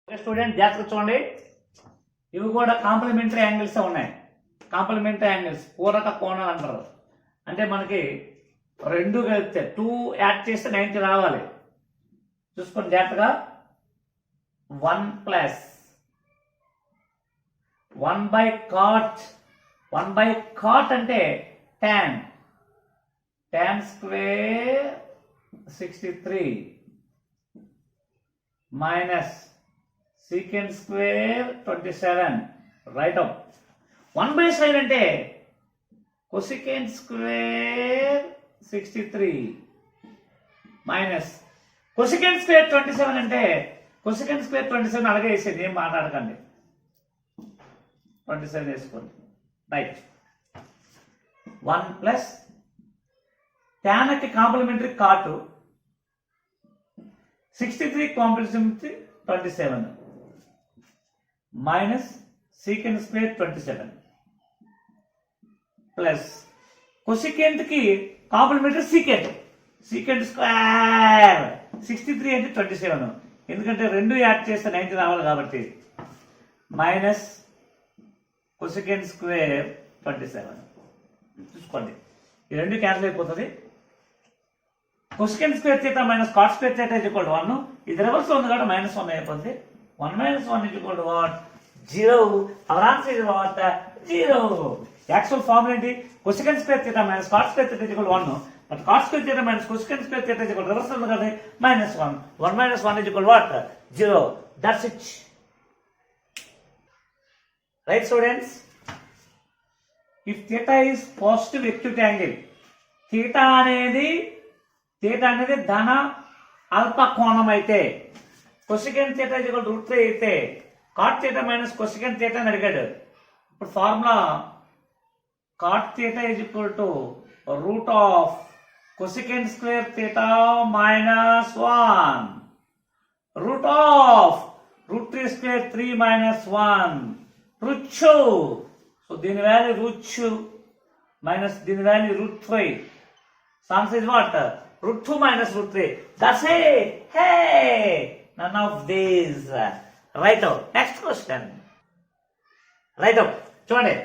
Student జాగ్రత్తగా చూడండి. ఇవి కూడా కాంప్లిమెంటరీ యాంగిల్స్ ఉన్నాయి. కాంప్లిమెంటరీ యాంగిల్స్ పూరక కోణాలు అంటారు. అంటే మనకి రెండు కలిపితే 2 యాడ్ చేస్తే 90 రావాలి. చూసుకొని జాగ్రత్తగా 1 ప్లస్ 1/cot అంటే tan square 63 minus secant square 27 right out. 1/sin అంటే cosecant square 63 minus cosecant square 27 అంటే cosecant స్క్వేర్ 27 అలాగే వేసేది, ఏం మాట్లాడకండి. 27 వేసుకోండి రైట్. 1 ప్లస్ tan కి complementary cot 63 complementary 27 minus secant square 27 plus cosecant కి కాంప్లిమెంటరీ secant స్క్వేర్ 63 అంటే 27, ఎందుకంటే రెండు యాడ్ చేస్తే 90 రావాలి కాబట్టి మైనస్ cosecant స్క్వేర్ 27. చూసుకోండి ఈ రెండు క్యాన్సిల్ అయిపోతుంది. cosecant square theta minus cot square theta is equal to 1. ఇది రివర్స్ ఉంది కాబట్టి -1 అయిపోతుంది. 1 - 1 is equal to what? 0. Hour answer is what? 0. Actual formula ఏంటి? cosecant square theta minus cot square theta is equal to 1. But cot square theta minus cosecant square theta is equal reverse ఉంది కాబట్టి -1. 1 - 1 is equal what? 0. That's it. Right students, if theta is positive acute angle, theta అనేది ధన అల్ప కోణం అయితే cosecant theta is equal to √3 అయితే cot theta minus cosecant theta అని అడిగాడు. ఇప్పుడు formula cot theta is equal to root of cosecant square theta minus 1 root of √3 square 3 minus 1 రుచ్చు. సో దీని వాల్యూ రుచ్చు మైనస్ దీని value √3. Answer is what? √2 minus √3. That's it. Hey, none of these. Right out. Next question. Right out. చూడండి,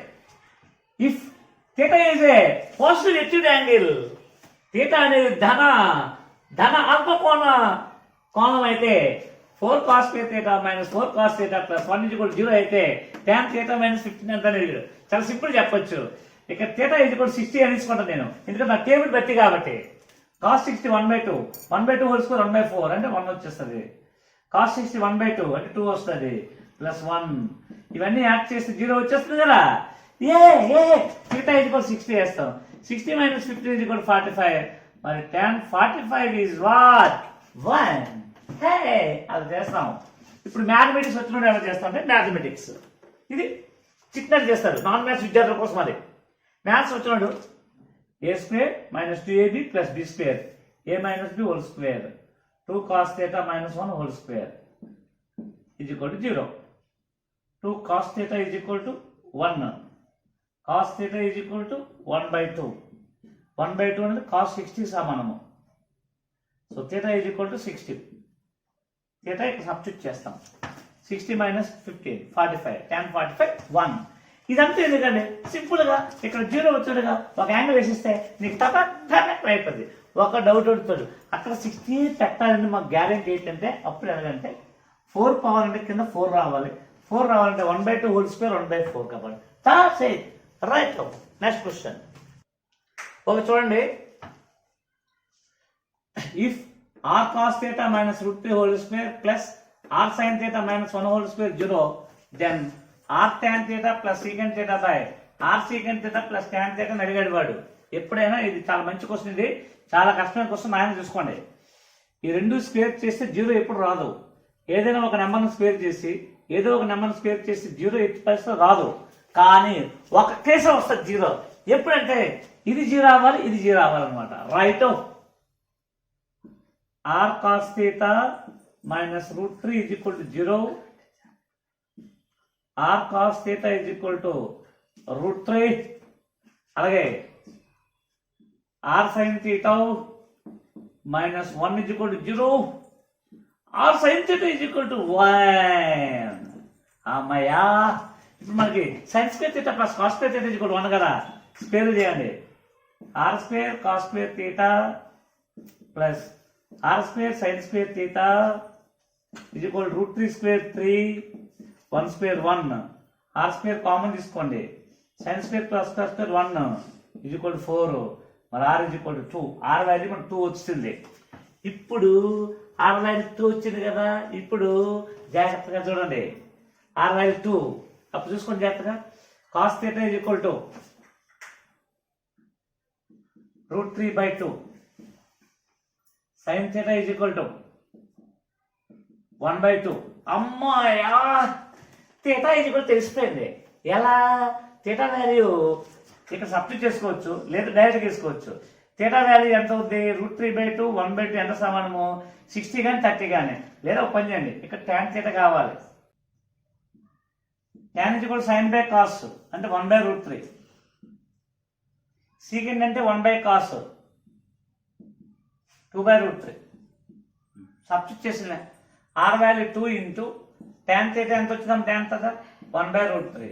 if theta is a positive acute angle, theta అనేది ధన అల్ప కోణం అయితే 4 cos theta minus 4 cos theta plus 1 is equal to 0 అయితే tan theta minus 15 ఎంత అనేది చాలా సింపుల్ చెప్పొచ్చు. ఇక theta is equal to 60 అని తీసుకుంటాను నేను, ఎందుకంటే నా టేబుల్ బట్టి కాబట్టి. cos 60 1/2 హోల్ స్క్వేర్ 1/4 అంటే 1 వచ్చేస్తుంది. cos 60 1/2 అంటే 2 వస్తుంది ప్లస్ 1. ఇవన్నీ యాడ్ చేస్తే 0 వచ్చేస్తుంది కదా. theta is equal to 60 వేస్తాం. 60 minus 15 is equal to 45. మరి tan 45 is what? 1. అది చేస్తాం. ఇప్పుడు మ్యాథమెటిక్స్ వచ్చినప్పుడు ఎలా చేస్తాం అంటే మ్యాథమెటిక్స్ ఇది చిట్నట్టు చేస్తారు నాన్ మ్యాథ్స్ విద్యార్థుల కోసం. అది మ్యాథ్స్ వచ్చినాడు a square minus 2ab plus b square a minus b whole square 2 cos theta minus 1 whole square is equal to 0. 2 cos theta is equal to 1. cos theta is equal to 1/2. 1/2 అనేది cos 60 సమానము. So theta is equal to 60. theta ఇక్కడ substitute చేస్తాం. 60 minus 15 45 tan 45 1. ఇదంతా ఎందుకంటే simple గా ఇక్కడ 0 వచ్చాడుగా ఒక angle వేసిస్తే నీకు టప అయిపోతుంది. ఒక డౌట్ అడుగుతాడు, అక్కడ 60 పెట్టాలని మాకు గ్యారెంటీ ఏంటంటే అప్పుడు ఎలాగంటే 4 పవర్ అంటే కింద 4 రావాలి. 4 రావాలంటే 1/2 హోల్ స్క్వేర్ 1/4 కాబట్టి. రైట్. నెక్స్ట్ క్వశ్చన్ చూడండి, if r cos theta minus √3 whole square plus r sin theta minus 1 whole square 0, then r tan theta plus secant theta by r secant theta plus tan theta అని అడిగాడు వాడు. ఎప్పుడైనా ఇది చాలా మంచి question, ఇది చాలా కష్టమైన క్వశ్చన్. ఆయన చూసుకోండి, ఈ రెండు స్క్వేర్ చేస్తే 0 ఎప్పుడు రాదు. ఏదైనా ఒక నెంబర్ని స్క్వేర్ చేసి 0 ఎట్టి పరిస్థితి రాదు. కానీ ఒక కేసు వస్తుంది 0. ఎప్పుడంటే ఇది 0 అవ్వాలి, ఇది 0 అవ్వాలన్నమాట. Right. r cos theta minus √3 is equal to 0. r cos theta is equal to √3. అలాగే r sin theta minus 1 is equal to 0. R sine theta is equal to 1. అమ్మయ్యా, ఇప్పుడు మనకి sine square theta plus cos square theta is equal to 1 కదా. Square చేయండి. R square cos square theta plus R square sine square theta is equal root 3 square 3 1 square 1. R square common తీసుకోండి. Sine square plus cos square 1 is equal to 4. మరి R is equal to 2. R value మనకు 2 వచ్చింది. ఇప్పుడు are value 2 వచ్చింది కదా. ఇప్పుడు జాగ్రత్తగా చూడండి. ఆర్ వాల్యూ 2 అప్పుడు చూసుకోండి జాగ్రత్తగా. Cos theta is equal to route 3/2. Sign theta is equal to 1/2. అమ్మాయా, థీటా ఈజ్ ఈక్వల్ తెలిసిపోయింది. ఎలా? థీటా వాల్యూ ఇక్కడ సబ్స్టిట్యూట్ చేసుకోవచ్చు, లేదా డైరెక్ట్గా తీసుకోవచ్చు. థీటా వాల్యూ ఎంత అవుతుంది? రూట్ 3/2 1/2 ఎంత సమానము? 60 కానీ 30 కానీ. లేదా ఒక పని చేయండి, ఇక్కడ ట్యాన్ థీటా కావాలి. Tan is equal sine by cos అంటే 1/√3. సీకెండ్ అంటే 1/cos 2/√3. సబ్స్టిట్యూట్ చేసిన R value 2 into tan theta ఎంత వచ్చిందాం? Tan theta 1/√3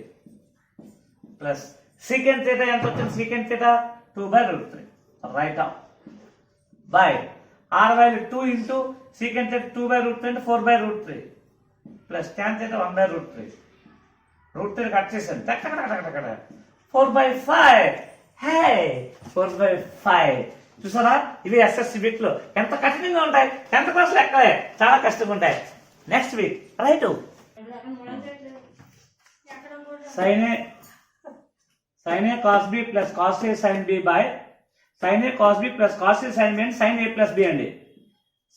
plus secant theta ఎంత వచ్చింది? Secant theta 2/√3. Write off by R value 2 into secant theta 2/√3 అంటే 4/√3 plus tan theta 1/√3. √3 cut చేశాను. 4/5. హే, 4/5. చూసారా? ఇవి ఎస్ఎస్సి బిట్లు ఎంత కఠినంగా ఉంటాయి. 10th క్లాస్ లెక్కలే చాలా కష్టంగా ఉంటాయి. Next week right. sin a cos b plus cos a sin b by sin a cos b plus cos a sin b and sin a plus b అండి.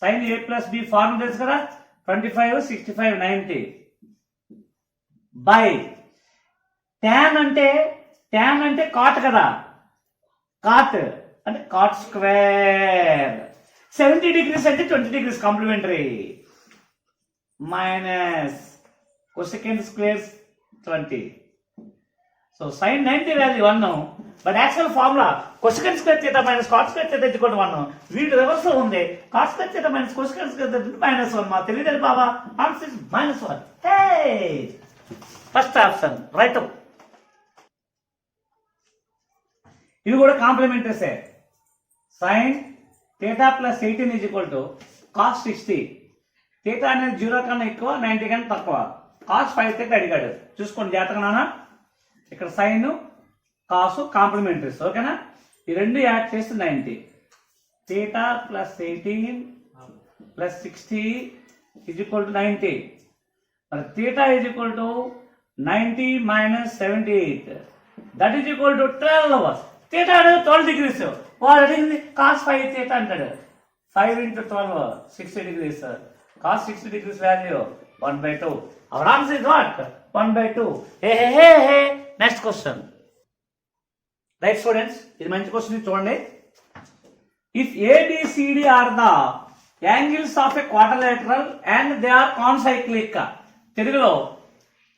sin a plus b formula తెలుసు కదా. 25 65 90 by tan అంటే cot కదా. Cot అంటే cot square. 70 degrees అంటే 20 degrees complementary minus cosecant square 20. So sin 90 value 1. But actual formula cosecant square theta minus cot square theta equal to 1. వీటి reverse లో ఉంది. cot square theta minus cosecant square theta -1. మా తెలియదు బాబా. Answer is -1. Hey, first option right. ఇవి కూడా కాంప్లిమెంటరీసే. sin theta plus 18 is equal to cos 60. Theta అనేది 0 కన్నా ఎక్కువ 90 కన్నా తక్కువ. cos 5 థీటా అడిగాడు. చూసుకోండి జాగ్రత్తగా నాన్న. ఇక్కడ సైన్ కాస్ కాంప్లిమెంటరీస్. ఓకేనా? ఈ రెండు యాడ్ చేస్తే 90. Theta plus 18 plus 60 is equal to 90. మరి theta is equal to 90 minus 78 that is equal to 12. Theta అనేది 12 degrees. వాడు అడిగింది కాస్ 5 థీటా అంటాడు. 5 into 12 60 degrees. Cos 60 degrees value 1/2. Our answer is what? 1/2. Hey. Next question. Right students, ఇది మంచి question చూడండి. If ABCD are the angles of a quadrilateral and they are concyclic. తెలుగులో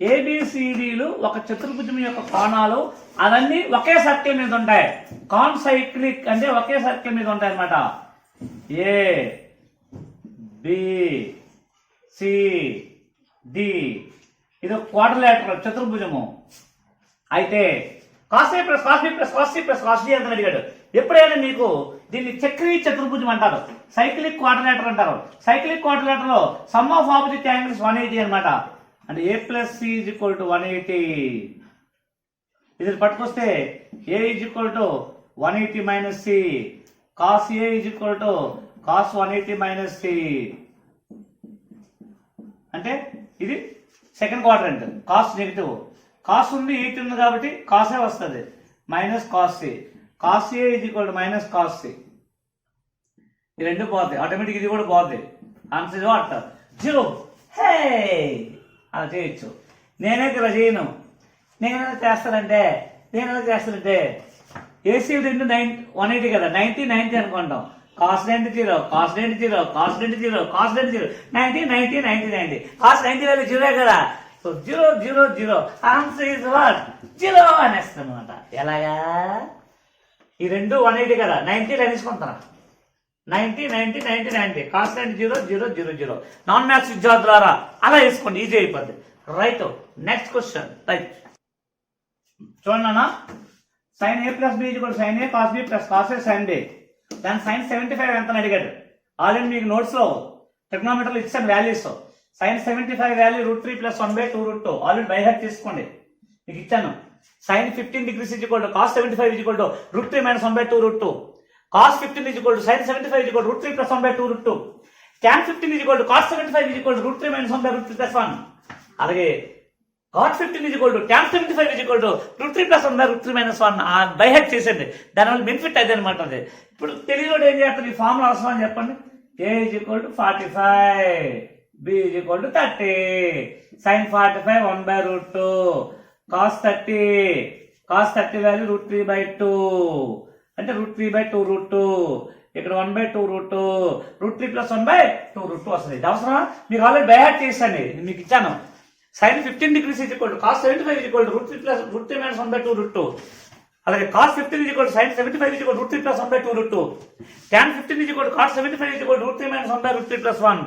ఏబిసిడిలు ఒక చతుర్భుజం యొక్క కోణాలు, అవన్నీ ఒకే సర్కిల్ మీద ఉంటాయి. కాన్సైక్లిక్ అంటే ఒకే సర్కిల్ మీద ఉంటాయి అన్నమాట. ఏ బి సి డి ఇది క్వాడ్రిలేటరల్ చతుర్భుజము. అయితే cos a plus cos b plus cos c plus cos d అని అడిగాడు. ఎప్పుడైనా మీకు దీన్ని చక్రీయ చతుర్భుజం అంటారు, సైక్లిక్ క్వాడ్రిలేటర్ అంటారు. సైక్లిక్ క్వాడ్రిలేటర్ లో సమ్ ఆఫ్ ఆపోజిట్ యాంగిల్స్ 180 అనమాట. అంటే a plus c is equal to 180. ఇది పట్టుకొస్తే a is equal to 180 minus c. cos a is equal to cos 180 minus c. అంటే ఇది second quadrant. Cos negative, cos ఉంది 8 ఉంది కాబట్టి కాసే వస్తుంది. Minus cos C. Cos A is equal to minus cos C. ఈ రెండు పోతాయి ఆటోమేటిక్. ఇది కూడా పోతాయి. Answer what? 0. హే, అలా చేయొచ్చు. నేనైతే ఇలా చేయను. నేనేలా చేస్తానంటే ఏసీ రెండు 180 కదా. 90 అనుకుంటాం. Cos 90 0, cos 90 0, cos 90 0, cos 90 0, 90. Cos 90 value 0 కదా. సో 0 0 0. Answer is what? 0 అనేస్తాం అనమాట. ఎలాగా? ఈ రెండు 180 కదా. 90 తీసుకుంటారా? 90 90 90 90 కాస్ 90 0 0 0 0. నాన్ మ్యాథ్స్ విద్యార్థులారా అలా వేసుకోండి, ఈజీ అయిపోద్ది. Right, next question. రైట్, చూడండి అన్న, sine A plus B equal sine A cos B plus cos A sine B. దాని సైన్ 75 ఎంత అడిగాడు. ఆల్రెడీ మీకు నోట్స్ లో ట్రిగ్నోమెట్రీలో ఇచ్చాను values. Sine 75 value √3 + 1/2 √2. Already by heart తీసుకోండి, మీకు ఇచ్చాను. Sine 15 degrees equal to cos 75 equal to √3 - 1/2 √2. Cos 15 equal to sine 75 equal to √3 + 1/2 √2. tan 15 equal to cos 75 equal to √3 - 1/2 √3 + 1. అలాగే cot 15 equal to tan 75 equal to √3 + 1/2 √3 - 1. By heart చేసేది, దానివల్ల benefit అయితే అనమాట. అది ఇప్పుడు తెలియదు ఏం చేస్తారు, ఈ ఫార్ములా అవసరం అని చెప్పండి. a = 45, b = 30. sin 45 1/√2, cos 30 value √3/2 అంటే √3/2 √2. ఇక్కడ 1/2 √2, √3 + 1/2 √2 వస్తుంది. ఇది అవసరమా? మీకు ఆల్రెడీ బై హార్ట్ చేసండి, మీకు ఇచ్చాను. sin 15 degrees equal to cos 75 equal to √3 - 1/2 √2. అలాగే cos 15 equal to sin 75 equal to √3 + 1/2 √2. tan 15 equal to cos 75 equal to √3 - 1/2 √3 + 1.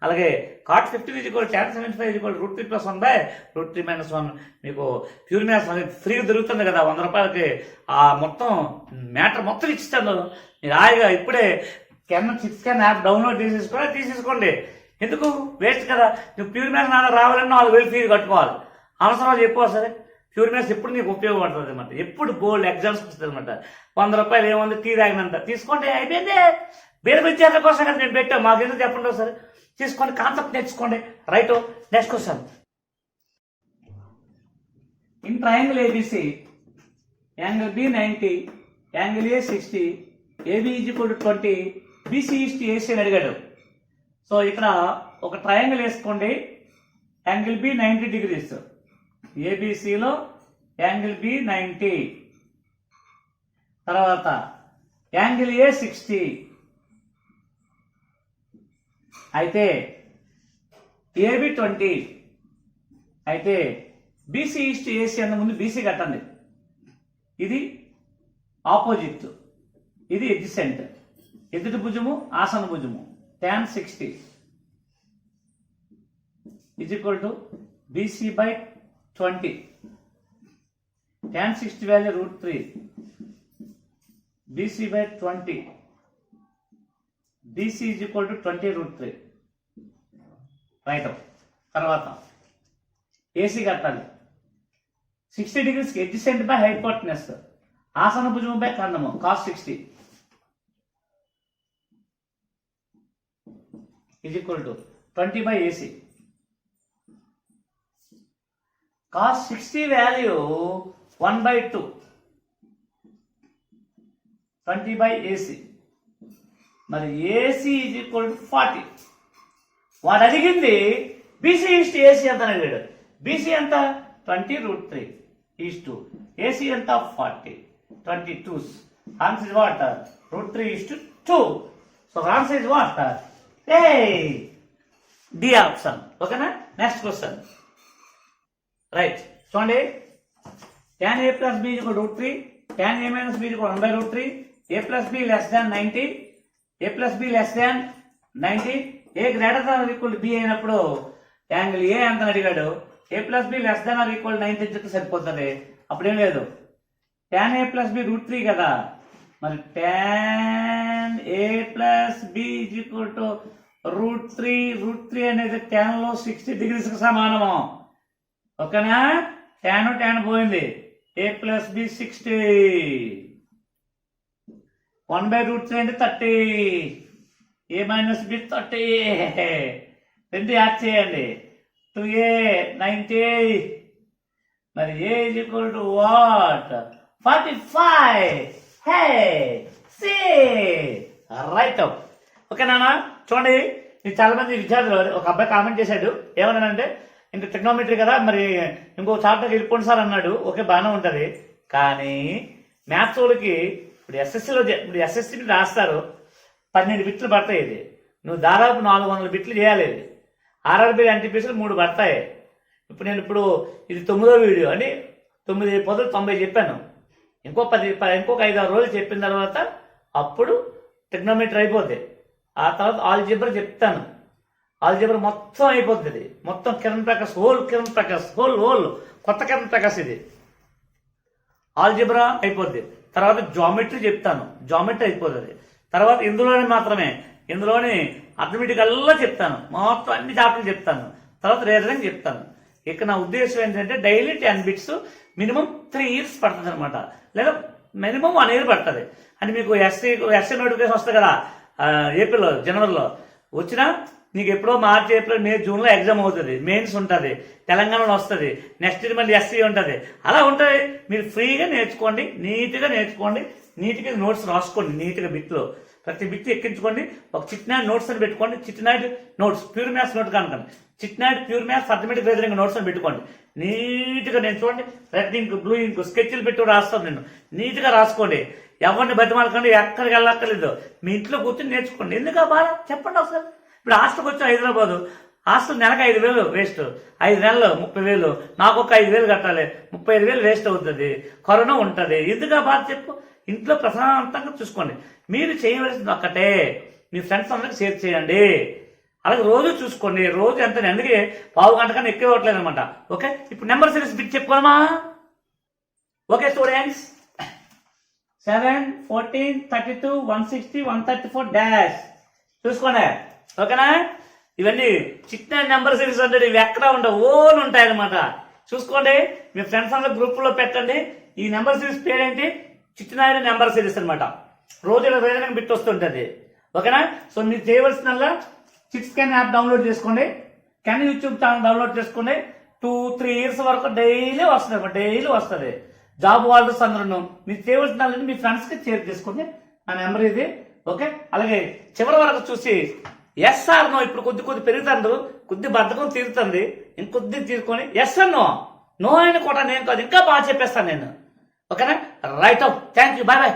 అలాగే cot 15 equal to tan 75 equal to √3 + 1/2 √3 - 1. మీకు ప్యూర్ మ్యాథ్స్ అనేది ఫ్రీగా దొరుకుతుంది కదా 100 రూపాయలకి. ఆ మొత్తం మ్యాటర్ మొత్తం ఇచ్చిస్తాను. మీరు హాయిగా ఇప్పుడే చిప్స్కాన్ యాప్ డౌన్లోడ్ తీసేసుకోండి. ఎందుకు వేస్ట్ కదా. నువ్వు ప్యూర్ మ్యాథ్స్ నాన్న రావాలన్నా 4,000 ఫీజు కట్టుకోవాలి. అవసరం చెప్పు సరే. ప్యూర్ మ్యాథ్స్ ఎప్పుడు నీకు ఉపయోగపడుతుంది అనమాట. ఎప్పుడు బోల్డ్ ఎగ్జామ్స్ వస్తుంది అనమాట. 100 రూపాయలు ఏముంది, టీ తాగినంత తీసుకోండి, అయిపోయింది. వేరే విద్యార్థుల కోసం కదా నేను పెట్టాను, మాకు ఎందుకు చెప్పండి సరే. తీసుకోండి, కాన్సెప్ట్ నేర్చుకోండి. Right, next question. In triangle ABC angle B 90, angle A 60, AB = 20, BC AC అని అడిగాడు. సో ఇక్కడ ఒక ట్రయాంగిల్ వేసుకోండి. యాంగిల్ బి 90 degrees, ఏబిసిలో యాంగిల్ బి 90, తర్వాత యాంగిల్ ఏ 60. అయితే ఏబి 20, అయితే బీసీ ఏసీ అన్న ముందు బీసీ కట్టండి. ఇది ఆపోజిట్, ఇది ఎడ్జసెంట్. ఎదుటి భుజము ఆసన భుజము. tan 60 = BC/20. tan 60 value √3, BC/20. BC = 20 √3. Right, తర్వాత ఏసీ కట్టాలి. 60 degrees ఎడ్జసెంట్ బై హైపోటెనస్, ఆసన భుజము బై కండము. cos 60 = 20/AC. cos 60 value 1/2, 20/AC. మరి AC = 40. వాడు అడిగింది బీసీ ఏసీ ఎంత అడిగాడు. బీసీ ఎంత 20 √3 AC ఎంత 40, 22. Answer is what √3:2. So answer is what D option. ఓకేనా, నెక్స్ట్ క్వశ్చన్. రైట్, చూడండి. tan a + b = √3, tan a - b = 1/√3, a + b less than 90, a + b less than 90, a greater than or equal to b అయినప్పుడు angle A ఎంత అడిగాడు. a + b less than or equal to 90 చెప్తే సరిపోతుంది. అప్పుడేం లేదు. tan a + b √3 కదా, మరి tan a + b = √3 అనేది tan లో 60 degrees కి సమానము. ఓకేనా, tan పోయింది. a + b 60, 1/√3 అంటే 30, a - b 30. రెండు యాడ్ చేయండి. 2a 90, మరి a = what 45. Hey C right. Okay నాన్న, చూడండి. ఇది చాలా మంది విద్యార్థులు, ఒక అబ్బాయి కామెంట్ చేశాడు. ఏమన్నానంటే ఇంక ట్రిగ్నోమెట్రీ కదా, మరి ఇంకో చాప్టర్ వెళ్ళిపోండి సార్ అన్నాడు. ఓకే, బాగానే ఉంటుంది. కానీ మ్యాథ్స్ వాళ్ళకి ఇప్పుడు ఎస్ఎస్సి రాస్తారు, 12 బిట్లు పడతాయి. ఇది నువ్వు దాదాపు 400 బిట్లు చేయాలి. ఇది ఆర్ఆర్బి NTPC 3 పడతాయి. ఇప్పుడు నేను ఇది 9వ వీడియో అని 9 పొదలు 90 చెప్పాను. ఇంకొక 5-6 రోజులు చెప్పిన తర్వాత అప్పుడు ట్రిగ్నోమెట్రీ అయిపోద్ది. ఆ తర్వాత ఆల్జీబ్రా చెప్తాను. ఆల్జీబ్రా మొత్తం అయిపోతుంది. మొత్తం కిరణ్ ప్రకాష్ హోల్ కొత్త కిరణ్ ప్రకాష్ ఇది. ఆల్జీబ్రా అయిపోద్ది. తర్వాత జామెట్రీ చెప్తాను, జామెట్రీ అయిపోతుంది. తర్వాత ఇందులోని అథమెటిక్ అల్లా చెప్తాను, మొత్తం అన్ని చాప్టర్లు చెప్తాను. తర్వాత రీజనింగ్ చెప్తాను. ఇక నా ఉద్దేశం ఏంటంటే డైలీ 10 బిట్స్ మినిమం 3 years పడుతుంది అనమాట, లేదా మినిమం 1 year పడుతుంది. అని మీకు ఎస్సీ నోటిఫికేషన్ వస్తుంది కదా ఏప్రిల్లో జనవరిలో వచ్చినా, నీకు ఎప్పుడో మార్చి ఏప్రిల్ మే జూన్లో ఎగ్జామ్ అవుతుంది, మెయిన్స్ ఉంటుంది, తెలంగాణలో వస్తుంది, నెక్స్ట్ ఇయర్ మళ్ళీ ఎస్సీ ఉంటుంది. అలా ఉంటుంది. మీరు ఫ్రీగా నేర్చుకోండి, నీట్గా నేర్చుకోండి, నీట్గా నోట్స్ రాసుకోండి, నీట్గా బిట్లో ప్రతి బిట్ ఎక్కించుకోండి. ఒక చిట్నాడ్ నోట్స్ అని పెట్టుకోండి. చిట్నాడ్ నోట్స్ ప్యూర్ మ్యాథ్స్ నోట్ కనుకోండి, చిట్నాడ్ pure maths arithmetic reasoning notes అని పెట్టుకోండి. నీట్గా నేర్చుకోండి. రెడ్ ఇంక్ బ్లూ ఇంక్ స్కెచ్లు పెట్టి రాస్తాను నేను, నీట్గా రాసుకోండి. ఎవరిని బతిమాలకండి, ఎక్కడికి వెళ్ళక్కర్లేదు, మీ ఇంట్లో కూర్చొని నేర్చుకోండి. ఎందుకు బాధ చెప్పండి ఒకసారి. ఇప్పుడు హాస్టల్కి వచ్చి హైదరాబాద్ హాస్టల్ నెలకు 5,000 వేస్ట్, 5 నెలలు 30,000, నాకు ఒక 5,000 కట్టాలి, 35,000 వేస్ట్ అవుతుంది, కరోనా ఉంటుంది. ఎందుకు బాధ చెప్పు. ఇంట్లో ప్రశాంతంగా చూసుకోండి. మీరు చేయవలసింది ఒక్కటే, మీ ఫ్రెండ్స్ అందరికి షేర్ చేయండి. అలాగే రోజు చూసుకోండి. రోజు ఎంత అందుకే పావు గంట కన్నా ఎక్కువ ఇవ్వట్లేదు అనమాట. ఓకే, ఇప్పుడు నెంబర్ సిరీస్ బిట్ చెప్పుకోమా. ఓకే స్టూడెంట్స్, 7, 14, 32, 160, 134 డాష్ చూసుకోండి. ఓకేనా. ఇవన్నీ చిన్న నెంబర్ సిరీస్ అంటే ఇవి ఎక్కడ ఉండవు, ఓన్ ఉంటాయి అనమాట. చూసుకోండి. మీ ఫ్రెండ్స్ అందరూ గ్రూపుల్లో పెట్టండి. ఈ నెంబర్ సిరీస్ పేరేంటి, చిట్నాయుడు నెంబర్ సిరీస్ అనమాట. రోజు రీజనింగ్ బిట్ వస్తుంటుంది. ఓకేనా. సో మీరు చేయవలసిన చిట్స్ క్యాన్ యాప్ డౌన్లోడ్ చేసుకోండి, క్యాన్ యూట్యూబ్ ఛానల్ డౌన్లోడ్ చేసుకోండి. 2-3 years వరకు డైలీ వస్తుంది. జాబ్ హోల్డర్స్ అందరూ మీరు చేయవలసిన మీ ఫ్రెండ్స్కి షేర్ చేసుకోండి. నా నెంబర్ ఇది. ఓకే. అలాగే చివరి వరకు చూసి ఎస్ఆర్ నో, ఇప్పుడు కొద్ది పెరుగుతారు, కొద్ది బద్ధకం తీరుతుంది, ఇంకొద్ది తీసుకొని ఎస్ఆర్ నో అయిన కూడా నేను కాదు, ఇంకా బాగా చెప్పేస్తాను నేను. ఓకేనా. Right out. Thank you. Bye.